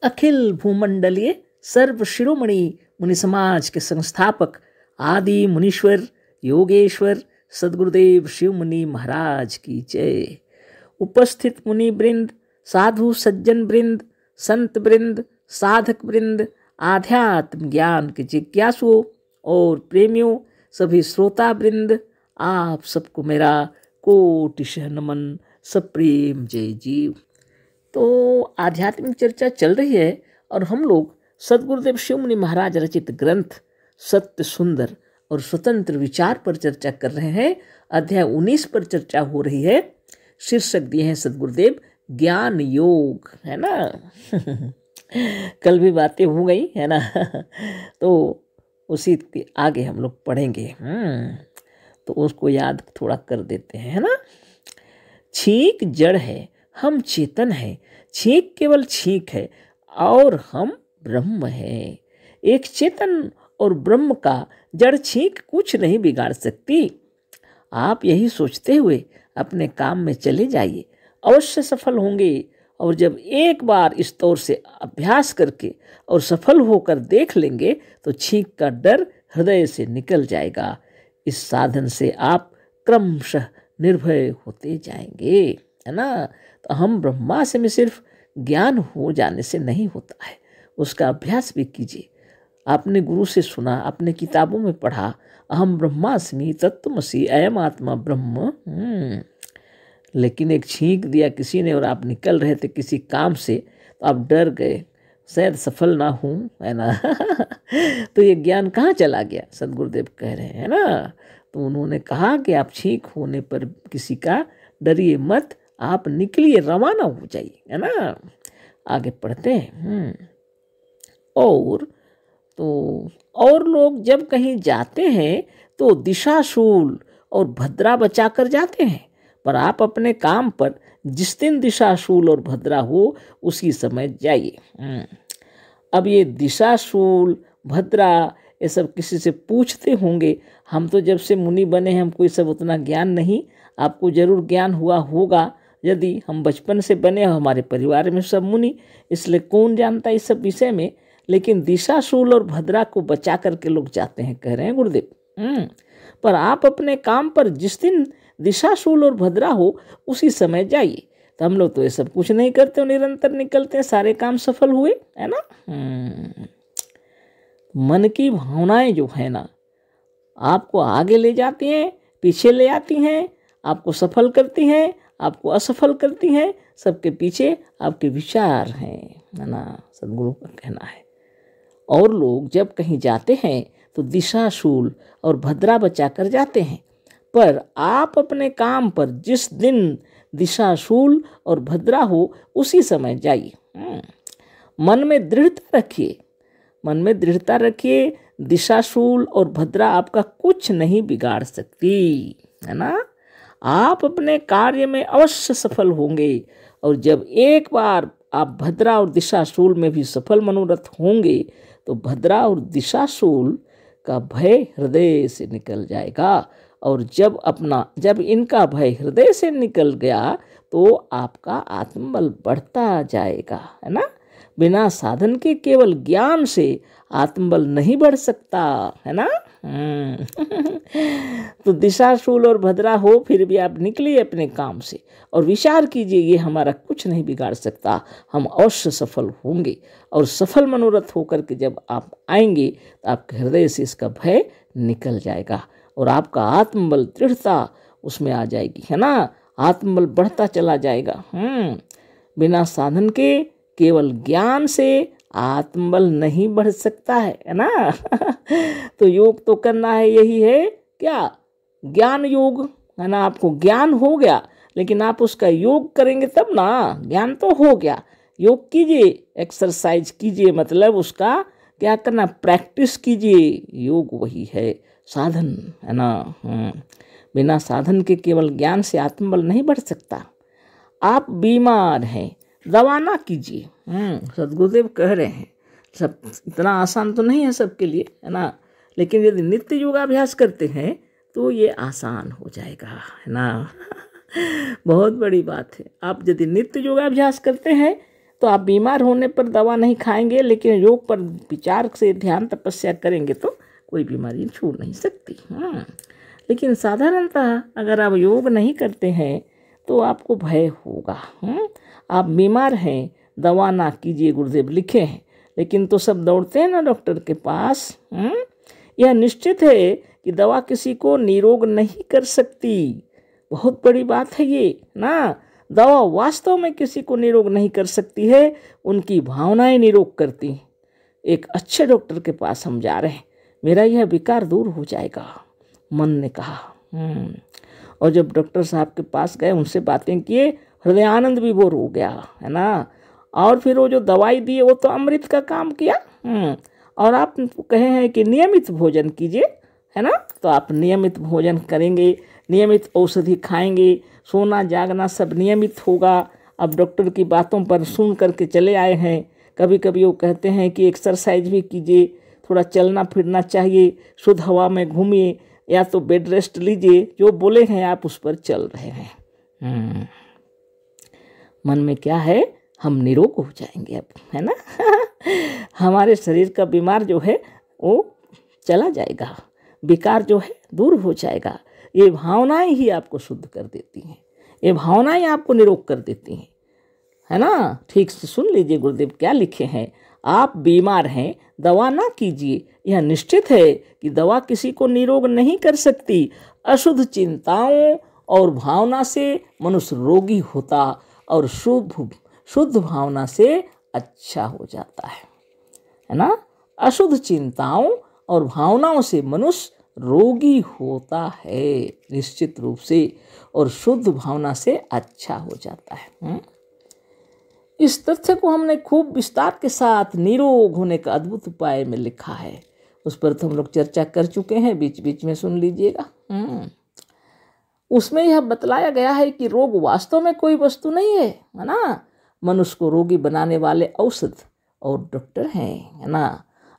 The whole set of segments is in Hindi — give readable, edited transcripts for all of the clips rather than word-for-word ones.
अखिल भूमंडलीय सर्व शिरोमणि मुनि समाज के संस्थापक आदि मुनीश्वर योगेश्वर सद्गुरुदेव शिव मुनि महाराज की जय। उपस्थित मुनि वृंद, साधु सज्जन वृंद, संत वृंद, साधक वृंद, आध्यात्म ज्ञान के जिज्ञासुओं और प्रेमियों, सभी श्रोता वृंद, आप सबको मेरा कोटिशः नमन, सप्रेम जय जीव। तो आध्यात्मिक चर्चा चल रही है और हम लोग सद्गुरुदेव शिव मुनि महाराज रचित ग्रंथ सत्य सुंदर और स्वतंत्र विचार पर चर्चा कर रहे हैं। अध्याय 19 पर चर्चा हो रही है। शीर्षक दिए हैं सद्गुरुदेव ज्ञान योग, है ना। कल भी बातें हो गई, है ना। तो उसी के आगे हम लोग पढ़ेंगे। तो उसको याद थोड़ा कर देते हैं, है ना। छींक जड़ है, हम चेतन है, छींक केवल छींक है और हम ब्रह्म है। एक चेतन और ब्रह्म का जड़ छींक कुछ नहीं बिगाड़ सकती। आप यही सोचते हुए अपने काम में चले जाइए, अवश्य सफल होंगे। और जब एक बार इस तौर से अभ्यास करके और सफल होकर देख लेंगे तो छींक का डर हृदय से निकल जाएगा। इस साधन से आप क्रमशः निर्भय होते जाएंगे, है ना। तो हम ब्रह्मास्मि में सिर्फ ज्ञान हो जाने से नहीं होता है, उसका अभ्यास भी कीजिए। आपने गुरु से सुना, आपने किताबों में पढ़ा, अहम ब्रह्मास्मि तत्त्वमसि अयम आत्मा ब्रह्म। लेकिन एक छींक दिया किसी ने और आप निकल रहे थे किसी काम से, तो आप डर गए, शायद सफल ना हूँ, है ना। तो ये ज्ञान कहाँ चला गया, सद्गुरुदेव कह रहे हैं ना। तो उन्होंने कहा कि आप छींक होने पर किसी का डरिए मत, आप निकलिए, रवाना हो जाइए, है ना। आगे पढ़ते हैं। और लोग जब कहीं जाते हैं तो दिशाशूल और भद्रा बचा कर जाते हैं, पर आप अपने काम पर जिस दिन दिशाशूल और भद्रा हो उसी समय जाइए। अब ये दिशाशूल भद्रा ये सब किसी से पूछते होंगे। हम तो जब से मुनि बने हैं हमको ये सब उतना ज्ञान नहीं, आपको जरूर ज्ञान हुआ होगा। यदि हम बचपन से बने हो, हमारे परिवार में सब मुनि, इसलिए कौन जानता इस सब विषय में। लेकिन दिशाशूल और भद्रा को बचा करके लोग जाते हैं, कह रहे हैं गुरुदेव। पर आप अपने काम पर जिस दिन दिशाशूल और भद्रा हो उसी समय जाइए। तो हम लोग तो ये सब कुछ नहीं करते, निरंतर निकलते हैं, सारे काम सफल हुए, है ना। मन की भावनाएं जो है ना, आपको आगे ले जाती हैं, पीछे ले आती हैं, आपको सफल करती हैं, आपको असफल करती हैं। सबके पीछे आपके विचार हैं, है ना, सद्गुरु का कहना है। और लोग जब कहीं जाते हैं तो दिशाशूल और भद्रा बचा कर जाते हैं, पर आप अपने काम पर जिस दिन दिशाशूल और भद्रा हो उसी समय जाइए। मन में दृढ़ता रखिए, मन में दृढ़ता रखिए। दिशाशूल और भद्रा आपका कुछ नहीं बिगाड़ सकती, है ना। आप अपने कार्य में अवश्य सफल होंगे। और जब एक बार आप भद्रा और दिशाशूल में भी सफल मनोरथ होंगे तो भद्रा और दिशाशूल का भय हृदय से निकल जाएगा। और जब इनका भय हृदय से निकल गया तो आपका आत्मबल बढ़ता जाएगा, है ना। बिना साधन के केवल ज्ञान से आत्मबल नहीं बढ़ सकता, है ना। तो दिशाशूल और भद्रा हो फिर भी आप निकलिए अपने काम से और विचार कीजिए ये हमारा कुछ नहीं बिगाड़ सकता, हम अवश्य सफल होंगे। और सफल मनोरथ होकर के जब आप आएंगे तो आपके हृदय से इसका भय निकल जाएगा और आपका आत्मबल दृढ़ता उसमें आ जाएगी, है ना। आत्मबल बढ़ता चला जाएगा। बिना साधन के केवल ज्ञान से आत्मबल नहीं बढ़ सकता है ना। तो योग तो करना है, यही है क्या, ज्ञान योग, है ना। आपको ज्ञान हो गया लेकिन आप उसका योग करेंगे तब ना। ज्ञान तो हो गया, योग कीजिए, एक्सरसाइज कीजिए, मतलब उसका क्या करना, प्रैक्टिस कीजिए। योग वही है साधन, है ना। बिना साधन के केवल ज्ञान से आत्मबल नहीं बढ़ सकता। आप बीमार हैं, दवा ना कीजिए। सद्गुरुदेव कह रहे हैं, सब इतना आसान तो नहीं है सबके लिए, है ना। लेकिन यदि नित्य योगाभ्यास करते हैं तो ये आसान हो जाएगा, है ना। बहुत बड़ी बात है। आप यदि नित्य योगाभ्यास करते हैं तो आप बीमार होने पर दवा नहीं खाएंगे, लेकिन योग पर विचार से ध्यान तपस्या करेंगे तो कोई बीमारी छूट नहीं सकती। लेकिन साधारणतः अगर आप योग नहीं करते हैं तो आपको भय होगा। आप बीमार हैं, दवा ना कीजिए गुरुदेव लिखे हैं, लेकिन तो सब दौड़ते हैं ना डॉक्टर के पास। यह निश्चित है कि दवा किसी को निरोग नहीं कर सकती। बहुत बड़ी बात है ये ना। दवा वास्तव में किसी को निरोग नहीं कर सकती है, उनकी भावनाएं निरोग करती हैं। एक अच्छे डॉक्टर के पास हम जा रहे हैं, मेरा यह विकार दूर हो जाएगा, मन ने कहा। और जब डॉक्टर साहब के पास गए, उनसे बातें किए, हृदय आनंद विभोर हो गया, है ना। और फिर वो जो दवाई दी वो तो अमृत का काम किया। और आप कहे हैं कि नियमित भोजन कीजिए, है ना। तो आप नियमित भोजन करेंगे, नियमित औषधि खाएंगे, सोना जागना सब नियमित होगा। अब डॉक्टर की बातों पर सुन करके चले आए हैं। कभी कभी वो कहते हैं कि एक्सरसाइज भी कीजिए, थोड़ा चलना फिरना चाहिए, शुद्ध हवा में घूमिए, या तो बेड रेस्ट लीजिए। जो बोले हैं आप उस पर चल रहे हैं। मन में क्या है, हम निरोग हो जाएंगे अब, है ना। हमारे शरीर का बीमार जो है वो चला जाएगा, विकार जो है दूर हो जाएगा। ये भावनाएं ही आपको शुद्ध कर देती हैं, ये भावनाएं आपको निरोग कर देती हैं, है ना। ठीक से सुन लीजिए गुरुदेव क्या लिखे हैं। आप बीमार हैं, दवा ना कीजिए। यह निश्चित है कि दवा किसी को निरोग नहीं कर सकती। अशुद्ध चिंताओं और भावना से मनुष्य रोगी होता और शुद्ध भावना से अच्छा हो जाता है ना। अशुद्ध चिंताओं और भावनाओं से मनुष्य रोगी होता है निश्चित रूप से, और शुद्ध भावना से अच्छा हो जाता है। इस तथ्य को हमने खूब विस्तार के साथ निरोग होने का अद्भुत उपाय में लिखा है। उस पर तो हम लोग चर्चा कर चुके हैं, बीच बीच में सुन लीजिएगा। उसमें यह बतलाया गया है कि रोग वास्तव में कोई वस्तु नहीं है ना। मनुष्य को रोगी बनाने वाले औषध और डॉक्टर हैं, है ना।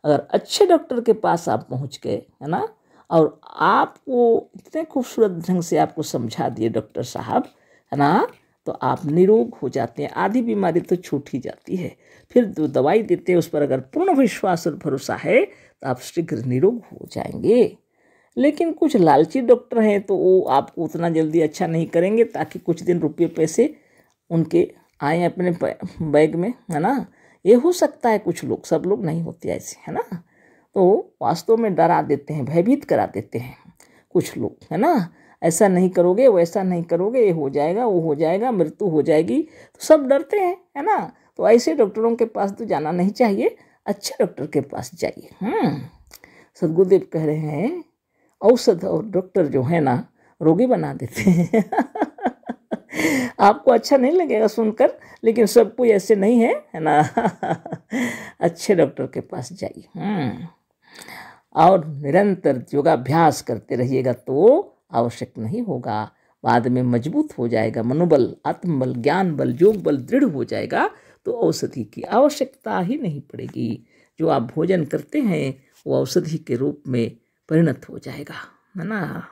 अगर अच्छे डॉक्टर के पास आप पहुंच गए, है ना, और आपको इतने खूबसूरत ढंग से आपको समझा दिए डॉक्टर साहब, है ना, तो आप निरोग हो जाते हैं। आधी बीमारी तो छूट ही जाती है। फिर जो दवाई देते हैं उस पर अगर पूर्ण विश्वास और भरोसा है तो आप शीघ्र निरोग हो जाएंगे। लेकिन कुछ लालची डॉक्टर हैं तो वो आपको उतना जल्दी अच्छा नहीं करेंगे, ताकि कुछ दिन रुपये पैसे उनके आए अपने बैग में, है ना। ये हो सकता है कुछ लोग, सब लोग नहीं होते ऐसे, है ना। तो वास्तव में डरा देते हैं, भयभीत करा देते हैं कुछ लोग, है ना। ऐसा नहीं करोगे, वैसा नहीं करोगे, ये हो जाएगा, वो हो जाएगा, मृत्यु हो जाएगी, तो सब डरते हैं, है ना। तो ऐसे डॉक्टरों के पास तो जाना नहीं चाहिए, अच्छे डॉक्टर के पास जाइए। सदगुरुदेव कह रहे हैं औषध और डॉक्टर जो है ना रोगी बना देते हैं। आपको अच्छा नहीं लगेगा सुनकर, लेकिन सब कोई ऐसे नहीं है ना। अच्छे डॉक्टर के पास जाइए। और निरंतर योगाभ्यास करते रहिएगा तो आवश्यक नहीं होगा, बाद में मजबूत हो जाएगा मनोबल, आत्मबल, ज्ञान बल, योग बल दृढ़ हो जाएगा, तो औषधि की आवश्यकता ही नहीं पड़ेगी। जो आप भोजन करते हैं वो औषधि के रूप में परिणत हो जाएगा, है ना।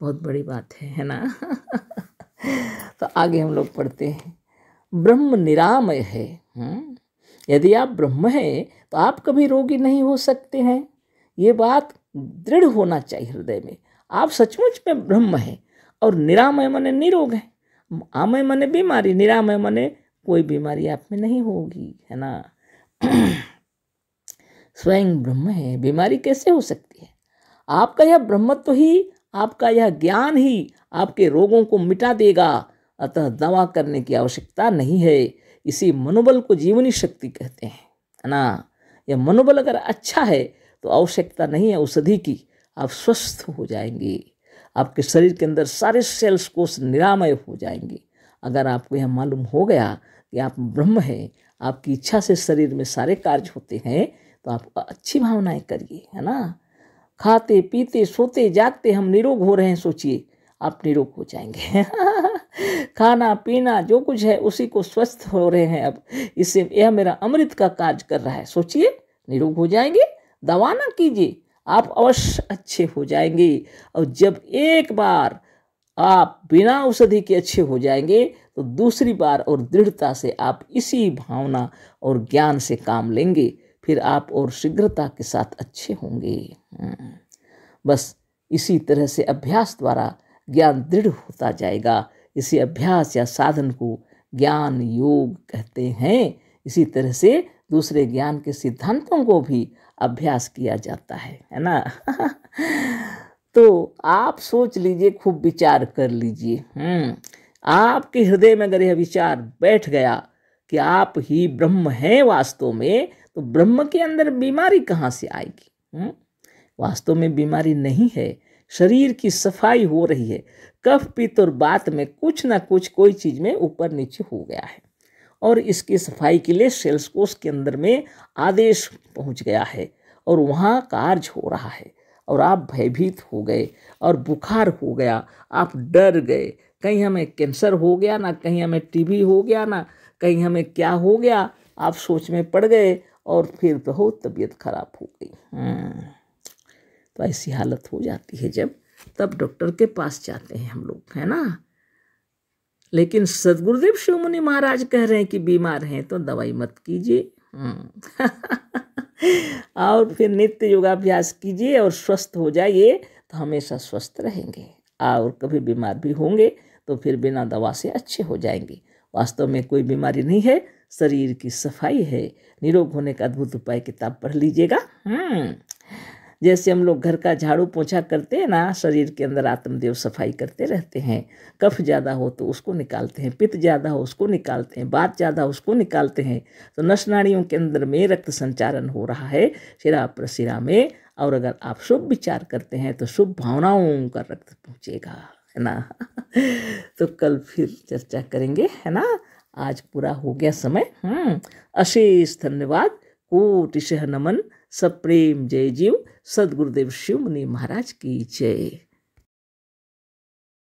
बहुत बड़ी बात है ना। तो आगे हम लोग पढ़ते हैं, ब्रह्म निरामय है। यदि आप ब्रह्म हैं तो आप कभी रोगी नहीं हो सकते हैं। ये बात दृढ़ होना चाहिए हृदय में। आप सचमुच में ब्रह्म हैं और निरामय मने निरोग है। आमय मने बीमारी, निरामय मने कोई बीमारी आप में नहीं होगी, है ना। स्वयं ब्रह्म है, बीमारी कैसे हो सकती है। आपका यह ब्रह्मत्व ही, आपका यह ज्ञान ही आपके रोगों को मिटा देगा। अतः दवा करने की आवश्यकता नहीं है। इसी मनोबल को जीवनी शक्ति कहते हैं, है ना। यह मनोबल अगर अच्छा है तो आवश्यकता नहीं है औषधि की, आप स्वस्थ हो जाएंगे। आपके शरीर के अंदर सारे सेल्स कोष निरामय हो जाएंगे। अगर आपको यह मालूम हो गया कि आप ब्रह्म हैं, आपकी इच्छा से शरीर में सारे कार्य होते हैं, तो आप अच्छी भावनाएं करिए, है ना। खाते पीते सोते जागते हम निरोग हो रहे हैं, सोचिए आप निरोग हो जाएंगे। खाना पीना जो कुछ है उसी को स्वस्थ हो रहे हैं अब, इससे यह मेरा अमृत का कार्य कर रहा है, सोचिए निरोग हो जाएंगे। दवा ना कीजिए, आप अवश्य अच्छे हो जाएंगे। और जब एक बार आप बिना औषधि के अच्छे हो जाएंगे तो दूसरी बार और दृढ़ता से आप इसी भावना और ज्ञान से काम लेंगे, फिर आप और शीघ्रता के साथ अच्छे होंगे। बस इसी तरह से अभ्यास द्वारा ज्ञान दृढ़ होता जाएगा। इसी अभ्यास या साधन को ज्ञान योग कहते हैं। इसी तरह से दूसरे ज्ञान के सिद्धांतों को भी अभ्यास किया जाता है ना। तो आप सोच लीजिए, खूब विचार कर लीजिए। आपके हृदय में अगर यह विचार बैठ गया कि आप ही ब्रह्म हैं वास्तव में, तो ब्रह्म के अंदर बीमारी कहाँ से आएगी? वास्तव में बीमारी नहीं है, शरीर की सफाई हो रही है। कफ पित्त और बात में कुछ ना कुछ कोई चीज में ऊपर नीचे हो गया है, और इसकी सफाई के लिए सेल्स कोष के अंदर में आदेश पहुंच गया है और वहाँ कार्य हो रहा है, और आप भयभीत हो गए और बुखार हो गया, आप डर गए, कहीं हमें कैंसर हो गया ना, कहीं हमें टीबी हो गया ना, कहीं हमें क्या हो गया, आप सोच में पड़ गए और फिर बहुत तबीयत खराब हो गई। तो ऐसी हालत हो जाती है जब, तब डॉक्टर के पास जाते हैं हम लोग, है ना। लेकिन सदगुरुदेव शिरोमणि महाराज कह रहे हैं कि बीमार हैं तो दवाई मत कीजिए। और फिर नित्य योगाभ्यास कीजिए और स्वस्थ हो जाइए, तो हमेशा स्वस्थ रहेंगे। और कभी बीमार भी होंगे तो फिर बिना दवा से अच्छे हो जाएंगे। वास्तव में कोई बीमारी नहीं है, शरीर की सफाई है। निरोग होने का अद्भुत उपाय किताब पढ़ लीजिएगा। जैसे हम लोग घर का झाड़ू पोछा करते हैं ना, शरीर के अंदर आत्मदेव सफाई करते रहते हैं। कफ ज़्यादा हो तो उसको निकालते हैं, पित्त ज़्यादा हो उसको निकालते हैं, बात ज़्यादा उसको निकालते हैं। तो नस नाड़ियों के अंदर में रक्त संचारण हो रहा है शिरा प्रशिरा में, और अगर आप शुभ विचार करते हैं तो शुभ भावनाओं का रक्त पहुँचेगा, है ना। तो कल फिर चर्चा करेंगे, है ना। आज पूरा हो गया समय। अशेष धन्यवाद, कोटिशः नमन, सप्रेम जय जीव। सदगुरुदेव शिरोमणि महाराज की जय।